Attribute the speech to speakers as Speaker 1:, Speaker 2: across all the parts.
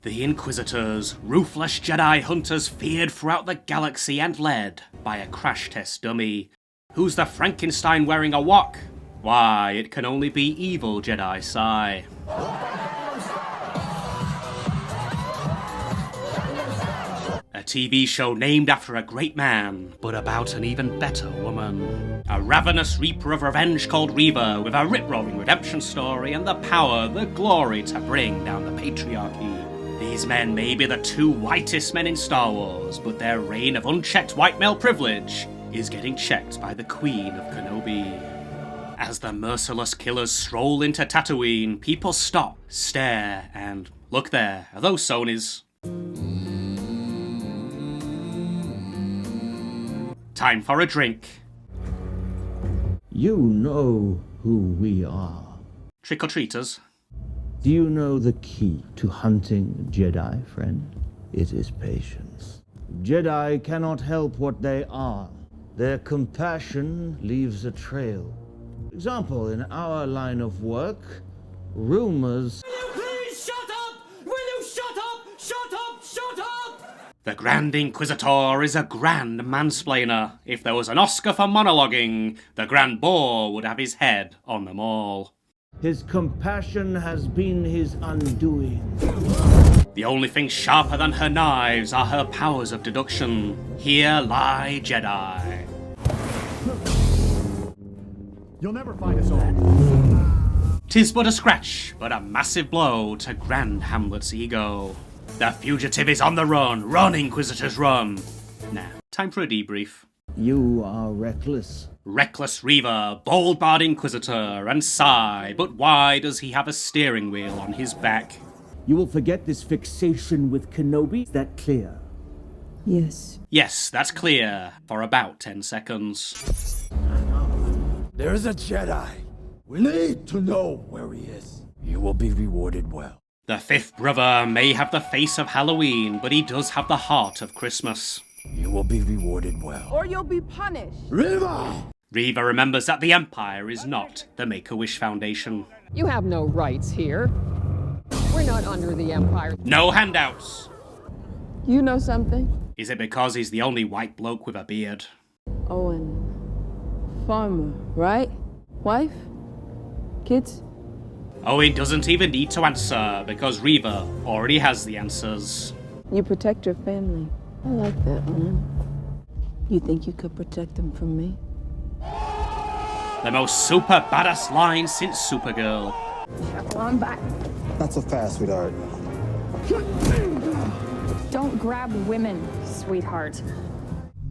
Speaker 1: The Inquisitors, ruthless Jedi hunters feared throughout the galaxy and led by a crash test dummy. Who's the Frankenstein wearing a wok? Why, it can only be evil Jedi Sai. A TV show named after a great man, but about an even better woman. A ravenous reaper of revenge called Reva, with a rip-roaring redemption story and the power, the glory to bring down the patriarchy. These men may be the two whitest men in Star Wars, but their reign of unchecked white male privilege is getting checked by the Queen of Kenobi. As the merciless killers stroll into Tatooine, people stop, stare, and look there, are those Sonys? Time for a drink.
Speaker 2: You know who we are.
Speaker 1: Trick-or-treaters.
Speaker 2: Do you know the key to hunting Jedi, friend? It is patience. Jedi cannot help what they are. Their compassion leaves a trail. For example, in our line of work, rumors...
Speaker 3: Will you please shut up? Will you shut up? Shut up! Shut up!
Speaker 1: The Grand Inquisitor is a grand mansplainer. If there was an Oscar for monologuing, the Grand Boar would have his head on them all.
Speaker 2: His compassion has been his undoing.
Speaker 1: The only thing sharper than her knives are her powers of deduction. Here lie Jedi.
Speaker 4: You'll never find us all.
Speaker 1: 'Tis but a scratch, but a massive blow to Grand Hamlet's ego. The fugitive is on the run. Run, Inquisitors, run. Now, time for a debrief.
Speaker 2: You are reckless.
Speaker 1: Reckless Reva, bold-barred Inquisitor, and sigh, but why does he have a steering wheel on his back?
Speaker 5: You will forget this fixation with Kenobi? Is that clear?
Speaker 6: Yes.
Speaker 1: Yes, that's clear, for about 10 seconds.
Speaker 4: There's a Jedi. We need to know where he is. You will be rewarded well.
Speaker 1: The fifth brother may have the face of Halloween, but he does have the heart of Christmas.
Speaker 4: You will be rewarded well.
Speaker 6: Or you'll be punished.
Speaker 4: Reva!
Speaker 1: Reva remembers that the Empire is not the Make-A-Wish Foundation.
Speaker 7: You have no rights here. We're not under the Empire.
Speaker 1: No handouts!
Speaker 6: You know something?
Speaker 1: Is it because he's the only white bloke with a beard?
Speaker 6: Owen. Farmer, right? Wife? Kids?
Speaker 1: Owen doesn't even need to answer, because Reva already has the answers.
Speaker 6: You protect your family. I like that, Owen. You think you could protect them from me?
Speaker 1: The most super badass line since Supergirl.
Speaker 6: I'm back.
Speaker 8: Not so fast, sweetheart.
Speaker 9: Don't grab women, sweetheart.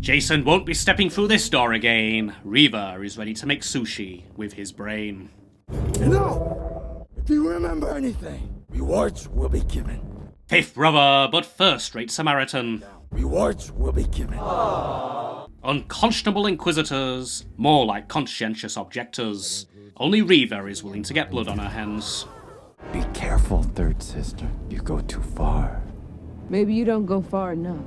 Speaker 1: Jason won't be stepping through this door again. Reva is ready to make sushi with his brain.
Speaker 4: You know, if you remember anything, rewards will be given.
Speaker 1: Fifth brother, but first-rate Samaritan.
Speaker 4: Rewards will be given.
Speaker 1: Unconscionable Inquisitors, more like conscientious objectors. Only Reva is willing to get blood on her hands.
Speaker 4: Be careful, third sister. You go too far.
Speaker 6: Maybe you don't go far enough.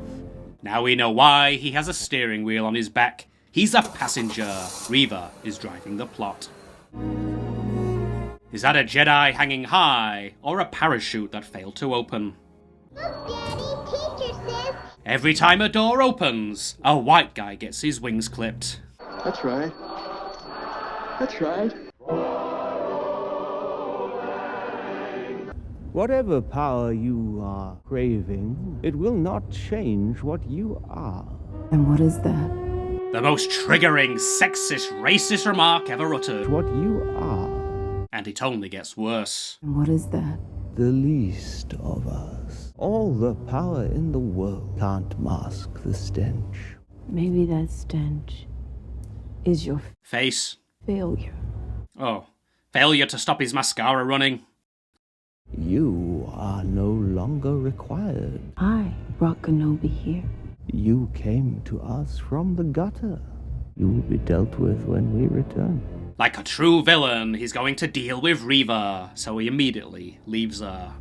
Speaker 1: Now we know why he has a steering wheel on his back. He's a passenger. Reva is driving the plot. Is that a Jedi hanging high, or a parachute that failed to open?
Speaker 10: Look, Daddy, teacher says...
Speaker 1: Every time a door opens, a white guy gets his wings clipped.
Speaker 8: That's right. That's right.
Speaker 2: Whatever power you are craving, it will not change what you are.
Speaker 6: And what is that?
Speaker 1: The most triggering, sexist, racist remark ever uttered.
Speaker 2: What you are.
Speaker 1: And it only gets worse.
Speaker 6: And what is that?
Speaker 2: The least of us. All the power in the world can't mask the stench.
Speaker 6: Maybe that stench is your
Speaker 1: Face.
Speaker 6: failure.
Speaker 1: Oh. Failure to stop his mascara running.
Speaker 2: You are no longer required.
Speaker 6: I brought Kenobi here.
Speaker 2: You came to us from the gutter. You will be dealt with when we return.
Speaker 1: Like a true villain, he's going to deal with Reva, so he immediately leaves her.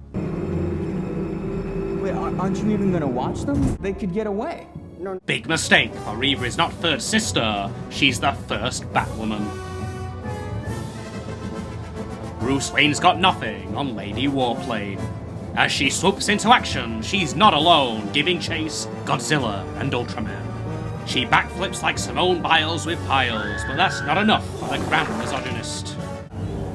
Speaker 3: Wait, aren't you even gonna watch them? They could get away.
Speaker 1: Big mistake, for Reva is not third sister, she's the first Batwoman. Bruce Wayne's got nothing on Lady Warplane. As she swoops into action, she's not alone, giving chase Godzilla and Ultraman. She backflips like Simone Biles with piles, but that's not enough for the grand misogynist.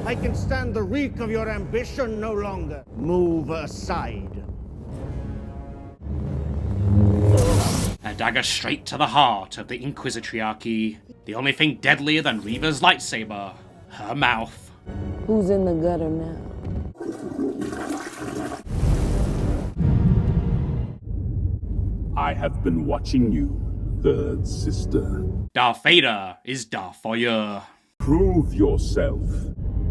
Speaker 2: I can stand the reek of your ambition no longer. Move aside.
Speaker 1: A dagger straight to the heart of the inquisitriarchy. The only thing deadlier than Reva's lightsaber, her mouth.
Speaker 6: Who's in the gutter now?
Speaker 11: I have been watching you, third sister.
Speaker 1: Darth Vader is Darth Vader.
Speaker 11: Prove yourself,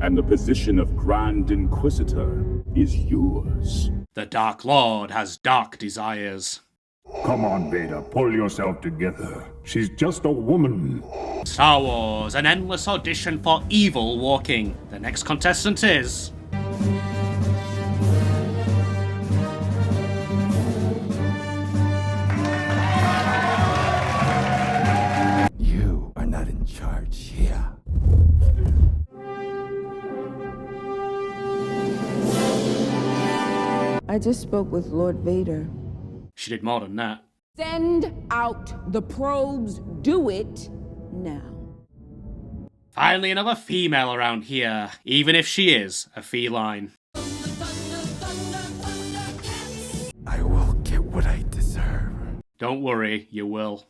Speaker 11: and the position of Grand Inquisitor is yours.
Speaker 1: The Dark Lord has dark desires.
Speaker 11: Come on, Vader, pull yourself together. She's just a woman.
Speaker 1: Star Wars, an endless audition for evil walking. The next contestant is...
Speaker 4: You are not in charge here.
Speaker 6: I just spoke with Lord Vader.
Speaker 1: She did more than that.
Speaker 6: Send out the probes. Do it now.
Speaker 1: Finally another female around here, even if she is a feline.
Speaker 4: I will get what I deserve.
Speaker 1: Don't worry, you will.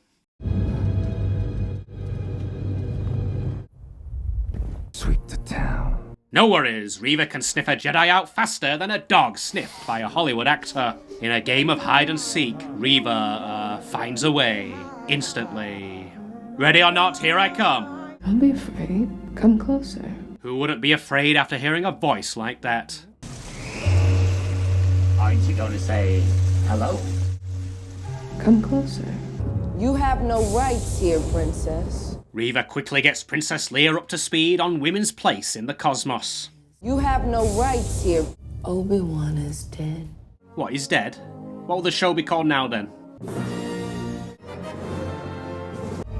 Speaker 4: Sweep the town.
Speaker 1: No worries, Reva can sniff a Jedi out faster than a dog sniffed by a Hollywood actor. In a game of hide and seek, Reva, finds a way. Instantly. Ready or not, here I come.
Speaker 6: Don't be afraid. Come closer.
Speaker 1: Who wouldn't be afraid after hearing a voice like that?
Speaker 12: Aren't you going to say hello?
Speaker 6: Come closer. You have no rights here, princess.
Speaker 1: Reva quickly gets Princess Leia up to speed on women's place in the cosmos.
Speaker 6: You have no rights here. Obi-Wan is dead.
Speaker 1: What, he's dead? What will the show be called now then?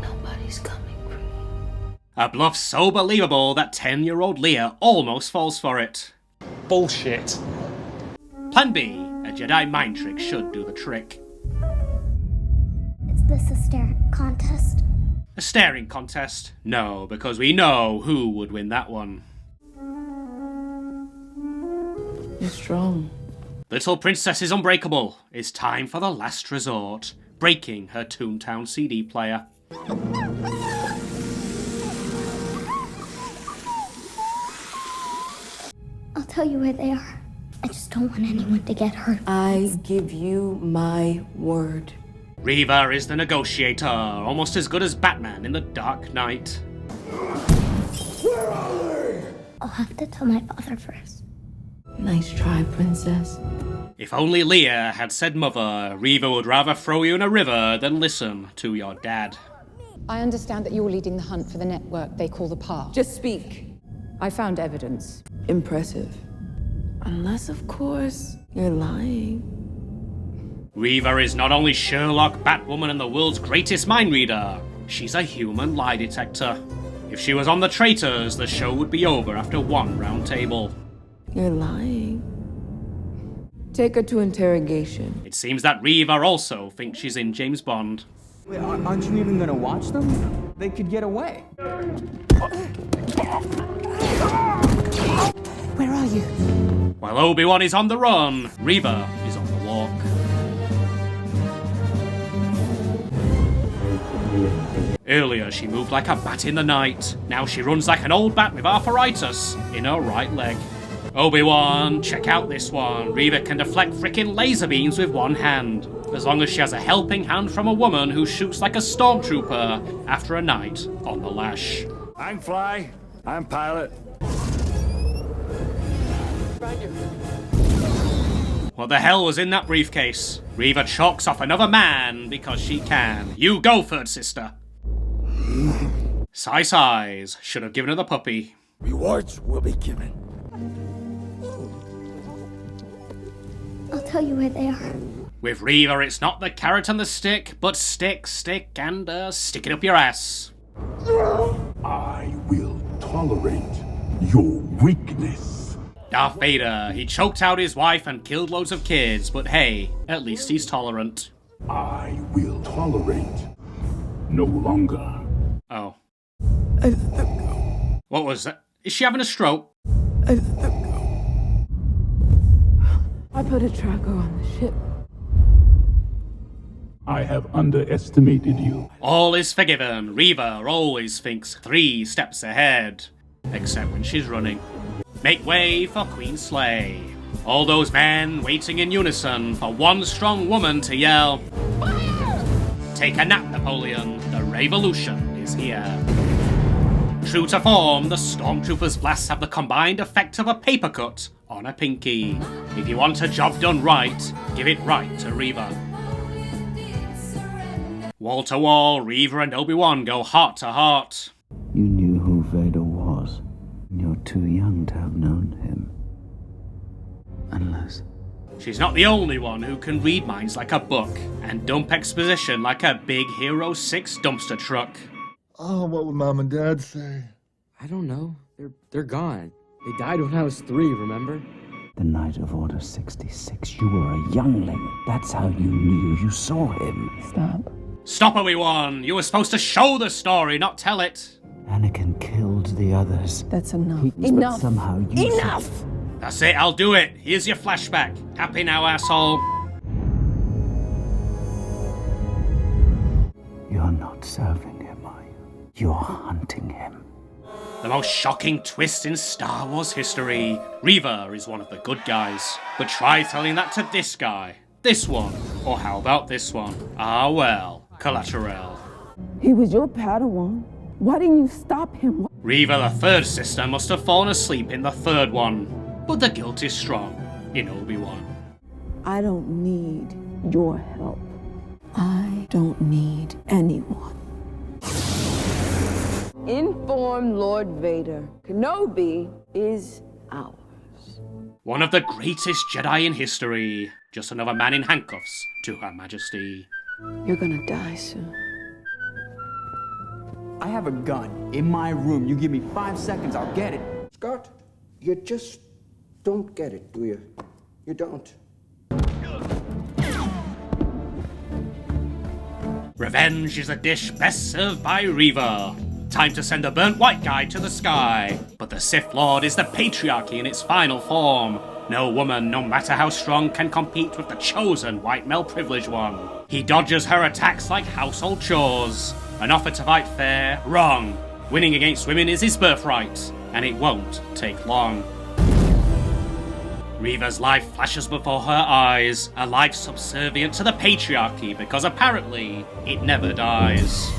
Speaker 6: Nobody's coming for you.
Speaker 1: A bluff so believable that 10-year-old Leia almost falls for it.
Speaker 3: Bullshit.
Speaker 1: Plan B, a Jedi mind trick should do the trick.
Speaker 10: Is this a stare contest?
Speaker 1: A staring contest? No, because we know who would win that one.
Speaker 6: You're strong.
Speaker 1: Little Princess is unbreakable. It's time for the last resort, breaking her Toontown CD player.
Speaker 10: I'll tell you where they are. I just don't want anyone to get hurt.
Speaker 6: I give you my word.
Speaker 1: Reva is the negotiator, almost as good as Batman in The Dark Knight.
Speaker 10: Where are they? I'll have to tell my father first.
Speaker 6: Nice try, princess.
Speaker 1: If only Leia had said mother, Reva would rather throw you in a river than listen to your dad.
Speaker 9: I understand that you're leading the hunt for the network they call the Path.
Speaker 6: Just speak.
Speaker 9: I found evidence.
Speaker 6: Impressive. Unless, of course, you're lying.
Speaker 1: Reva is not only Sherlock, Batwoman, and the world's greatest mind reader, she's a human lie detector. If she was on the traitors, the show would be over after one round table.
Speaker 6: You're lying. Take her to interrogation.
Speaker 1: It seems that Reva also thinks she's in James Bond.
Speaker 5: Wait, aren't you even gonna watch them? They could get away.
Speaker 9: Where are you?
Speaker 1: While Obi-Wan is on the run, Reva is on the walk. Earlier, she moved like a bat in the night. Now she runs like an old bat with arthritis in her right leg. Obi-Wan, check out this one. Reva can deflect frickin' laser beams with one hand, as long as she has a helping hand from a woman who shoots like a stormtrooper after a night on the lash.
Speaker 4: I can fly. I'm pilot.
Speaker 1: What the hell was in that briefcase? Reva chalks off another man because she can. You go, third sister. Sighs. Should have given her the puppy.
Speaker 4: Rewards will be given.
Speaker 10: I'll tell you where they are.
Speaker 1: With Reva, it's not the carrot and the stick, but stick, and stick it up your ass.
Speaker 11: I will tolerate your weakness.
Speaker 1: Darth Vader, he choked out his wife and killed loads of kids, but hey, at least he's tolerant.
Speaker 11: I will tolerate. No longer.
Speaker 1: Oh. What was that? Is she having a stroke?
Speaker 6: I put a tracker on the ship.
Speaker 11: I have underestimated you.
Speaker 1: All is forgiven. Reva always thinks 3 steps ahead. Except when she's running. Make way for Queen Slay. All those men waiting in unison for one strong woman to yell, "Fire!" Take a nap, Napoleon. The revolution is here. True to form, the Stormtroopers' blasts have the combined effect of a paper cut on a pinky. If you want a job done right, give it right to Reva. Wall to wall, Reva and Obi-Wan go heart to heart.
Speaker 2: You knew who Vader was. You're too young to have known him. Unless...
Speaker 1: She's not the only one who can read minds like a book and dump exposition like a big Hero 6 dumpster truck.
Speaker 8: Oh, what would Mom and Dad say?
Speaker 13: I don't know. They're gone. They died when I was 3, remember?
Speaker 2: The night of Order 66, you were a youngling. That's how you knew you saw him.
Speaker 6: Stop.
Speaker 1: Stop, Obi-Wan! You were supposed to show the story, not tell it!
Speaker 2: Anakin killed the others.
Speaker 6: That's enough.
Speaker 2: But somehow you...
Speaker 6: Enough!
Speaker 1: That's it, I'll do it! Here's your flashback. Happy now, asshole.
Speaker 2: You're not serving him, are you? You're hunting him.
Speaker 1: The most shocking twist in Star Wars history. Reva is one of the good guys. But try telling that to this guy. This one. Or how about this one? Ah well. Collateral.
Speaker 6: He was your Padawan. Why didn't you stop him?
Speaker 1: Reva, the third sister, must have fallen asleep in the third one. But the guilt is strong in Obi-Wan.
Speaker 6: I don't need your help. I don't need anyone. Inform Lord Vader. Kenobi is ours.
Speaker 1: One of the greatest Jedi in history. Just another man in handcuffs to Her Majesty.
Speaker 6: You're gonna die soon.
Speaker 13: I have a gun in my room. You give me 5 seconds, I'll get it.
Speaker 14: Scott, you just don't get it, do you? You don't.
Speaker 1: Revenge is a dish best served by Reva. Time to send a burnt white guy to the sky. But the Sith Lord is the patriarchy in its final form. No woman, no matter how strong, can compete with the chosen white male privileged one. He dodges her attacks like household chores. An offer to fight fair, wrong. Winning against women is his birthright, and it won't take long. Reva's life flashes before her eyes, a life subservient to the patriarchy because apparently it never dies.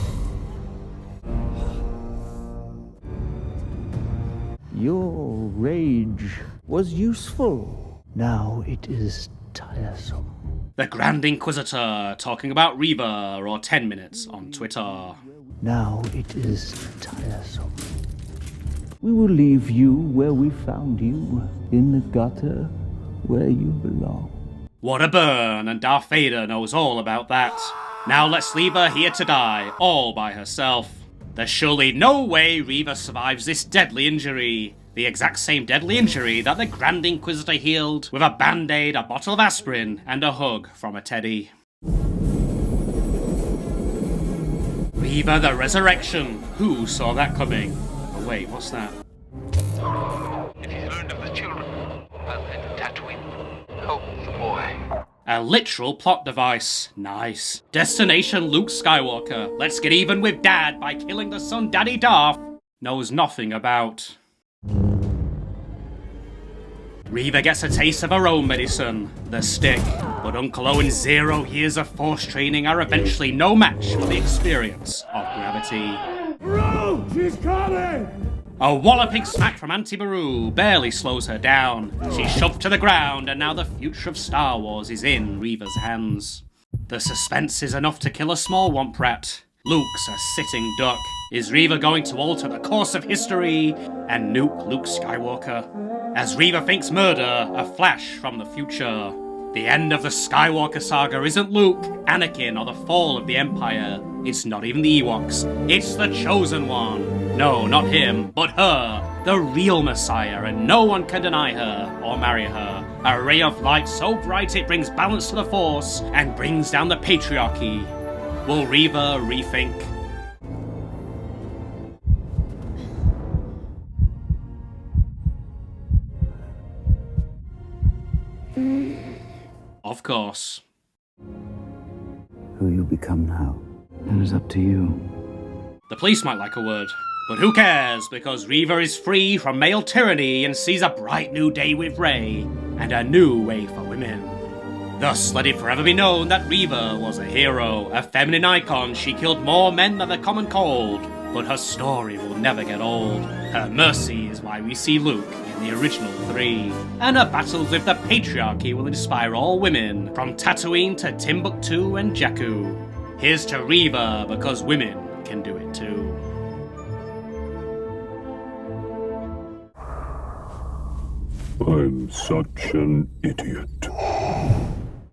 Speaker 2: Your rage was useful. Now it is tiresome.
Speaker 1: The Grand Inquisitor talking about Reva or 10 minutes on Twitter.
Speaker 2: Now it is tiresome. We will leave you where we found you, in the gutter where you belong.
Speaker 1: What a burn, and Darth Vader knows all about that. Now let's leave her here to die, all by herself. There's surely no way Reva survives this deadly injury. The exact same deadly injury that the Grand Inquisitor healed with a band-aid, a bottle of aspirin, and a hug from a teddy. Reva the Resurrection. Who saw that coming? Oh wait, what's that?
Speaker 15: If he's learned of the children, well, and Tatooine, help the boy.
Speaker 1: A literal plot device. Nice. Destination Luke Skywalker. Let's get even with Dad by killing the son Daddy Darth knows nothing about. Reva gets a taste of her own medicine, the stick, but Uncle Owen's 0 years of Force training are eventually no match for the experience of gravity.
Speaker 3: Bro, she's coming!
Speaker 1: A walloping smack from Auntie Beru barely slows her down. She's shoved to the ground, and now the future of Star Wars is in Reva's hands. The suspense is enough to kill a small womp rat. Luke's a sitting duck. Is Reva going to alter the course of history and nuke Luke Skywalker? As Reva thinks murder, a flash from the future. The end of the Skywalker saga isn't Luke, Anakin, or the fall of the Empire. It's not even the Ewoks. It's the Chosen One. No, not him, but her. the real Messiah, and no one can deny her or marry her. A ray of light so bright it brings balance to the Force and brings down the patriarchy. Will Reva rethink? Of course.
Speaker 16: Who you become now, that is up to you.
Speaker 1: The police might like a word, but who cares, because Reva is free from male tyranny and sees a bright new day with Rey, and a new way for women. Thus let it forever be known that Reva was a hero, a feminine icon. She killed more men than the common cold, but her story will never get old. Her mercy is why we see Luke in the original 3, and her battles with the patriarchy will inspire all women, from Tatooine to Timbuktu and Jakku. Here's to Reva, because women can do it too.
Speaker 11: I'm such an idiot.